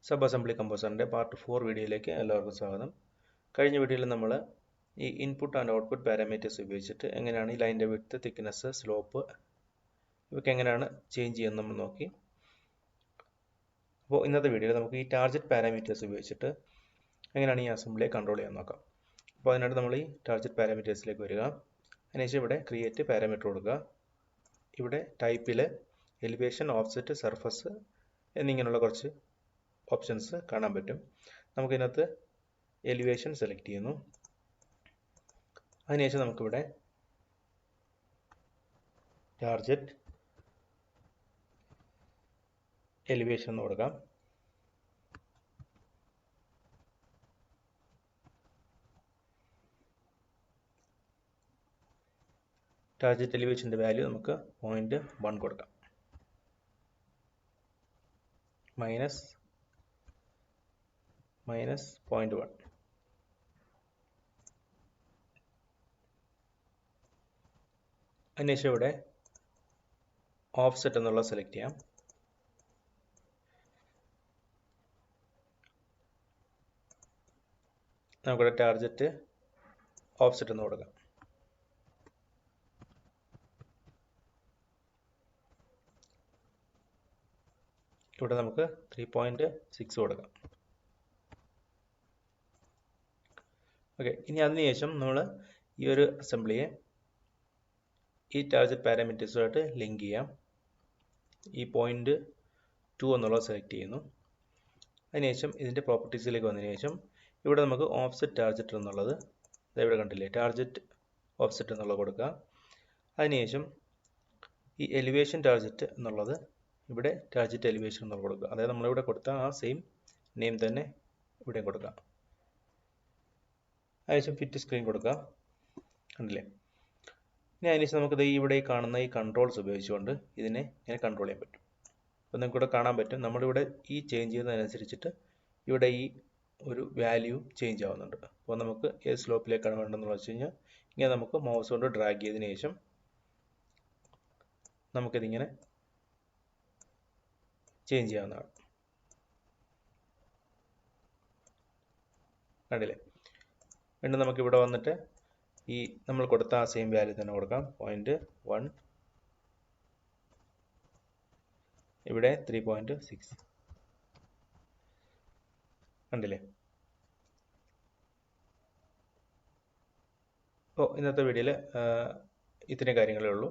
Subassembly composer part 4 വീഡിയോയിലേക്ക് എല്ലാവർക്കും സ്വാഗതം. കഴിഞ്ഞ വീഡിയോയിൽ നമ്മൾ ഈ ഇൻപുട്ട് ആൻഡ് ഔട്ട്പുട്ട് പാരാമീറ്റേഴ്സ് ഉപയോഗിച്ചിട്ട് എങ്ങനെയാണ് ഈ ലൈനിന്റെ വിഡ്ത്ത്, തിക്നെസ്, സ്ലോപ്പ് ഇവയൊക്കെ എങ്ങനെയാണ് ചേഞ്ച് ചെയ്യുന്നത് നമ്മൾ നോക്കി. അപ്പോൾ ഇന്നത്തെ വീഡിയോയിൽ നമുക്ക് ഈ ടാർഗറ്റ് പാരാമീറ്റേഴ്സ് ഉപയോഗിച്ചിട്ട് എങ്ങനെയാണ് ഈ അസംബ്ലിയെ കൺട്രോൾ ചെയ്യാൻ നോക്കാം. അപ്പോൾ അതിനായിട്ട് നമ്മൾ ഈ ടാർഗറ്റ് പാരാമീറ്റേഴ്സിലേക്ക് വരിക. അതിനുശേഷം ഇവിടെ ക്രിയേറ്റ് പാരാമീറ്റർ കൊടുക്കുക. ഇവിടെ ടൈപ്പിൽ എലിവേഷൻ, ഓഫ്സെറ്റ്, സർഫസ് എന്നിങ്ങനെയുള്ള കുറച്ച് ഓപ്ഷൻസ് കാണാൻ പറ്റും. നമുക്കിതിനകത്ത് എലിവേഷൻ സെലക്ട് ചെയ്യുന്നു. അതിനുശേഷം നമുക്കിവിടെ ടാർഗറ്റ് എലിവേഷൻ എന്ന് കൊടുക്കാം. ടാർഗറ്റ് എലിവേഷൻ്റെ വാല്യൂ നമുക്ക് 0.1 കൊടുക്കാം. മൈനസ് 0.1. അതിനുശേഷം ഇവിടെ ഓഫ്സെറ്റ് എന്നുള്ള സെലക്ട് ചെയ്യാം. നമുക്കിവിടെ ടാർഗറ്റ് ഓഫ്സെറ്റ് എന്ന് കൊടുക്കാം. ഇവിടെ നമുക്ക് 3.6 കൊടുക്കാം. ഓക്കെ, ഇനി അതിനുശേഷം നമ്മൾ ഈ ഒരു അസംബ്ലിയെ ഈ ടാർഗറ്റ് പാരാമീറ്റേഴ്സുമായിട്ട് ലിങ്ക് ചെയ്യാം. ഈ 0.2 എന്നുള്ളത് സെലക്ട് ചെയ്യുന്നു. അതിനുശേഷം ഇതിൻ്റെ പ്രോപ്പർട്ടീസിലേക്ക് വന്നതിന് ശേഷം ഇവിടെ നമുക്ക് ഓഫ്സെറ്റ് ടാർഗറ്റ് എന്നുള്ളത് ഇവിടെ കണ്ടില്ലേ, ടാർഗറ്റ് ഓഫ്സെറ്റ് എന്നുള്ളത് കൊടുക്കുക. അതിനുശേഷം ഈ എലിവേഷൻ ടാർഗറ്റ് എന്നുള്ളത് ഇവിടെ ടാർഗറ്റ് എലിവേഷൻ എന്നുള്ളത് കൊടുക്കുക. അതായത് നമ്മളിവിടെ കൊടുത്ത ആ സെയിം നെയിം തന്നെ ഇവിടെ കൊടുക്കുക. അതിനുശേഷം ഫിറ്റ് സ്ക്രീൻ കൊടുക്കുക. കണ്ടില്ലേ. ഇനി അതിനുശേഷം നമുക്കിത് ഇവിടെ കാണുന്ന ഈ കൺട്രോൾസ് ഉപയോഗിച്ചുകൊണ്ട് ഇതിനെ ഇങ്ങനെ കൺട്രോൾ ചെയ്യാൻ പറ്റും. അപ്പോൾ നിങ്ങൾക്കിവിടെ കാണാൻ പറ്റും, നമ്മളിവിടെ ഈ ചേഞ്ച് ചെയ്യുന്നതിനനുസരിച്ചിട്ട് ഇവിടെ ഈ ഒരു വാല്യൂ ചേഞ്ച് ആവുന്നുണ്ട്. അപ്പോൾ നമുക്ക് ഏത് സ്ലോപ്പിലേക്കാണ് വേണ്ടതെന്ന് വെച്ച് കഴിഞ്ഞാൽ ഇങ്ങനെ നമുക്ക് മൗസ് കൊണ്ട് ഡ്രാഗ് ചെയ്തതിന് ശേഷം നമുക്കിതിങ്ങനെ ചേഞ്ച് ചെയ്യാവുന്നതാണ്. കണ്ടില്ലേ. വീണ്ടും നമുക്കിവിടെ വന്നിട്ട് ഈ നമ്മൾ കൊടുത്ത ആ സെയിം വാല്യൂ തന്നെ കൊടുക്കാം. 0.1, ഇവിടെ 3.6. കണ്ടില്ലേ. അപ്പോൾ ഇന്നത്തെ വീഡിയോയിൽ ഇത്രയും കാര്യങ്ങളേ ഉള്ളൂ.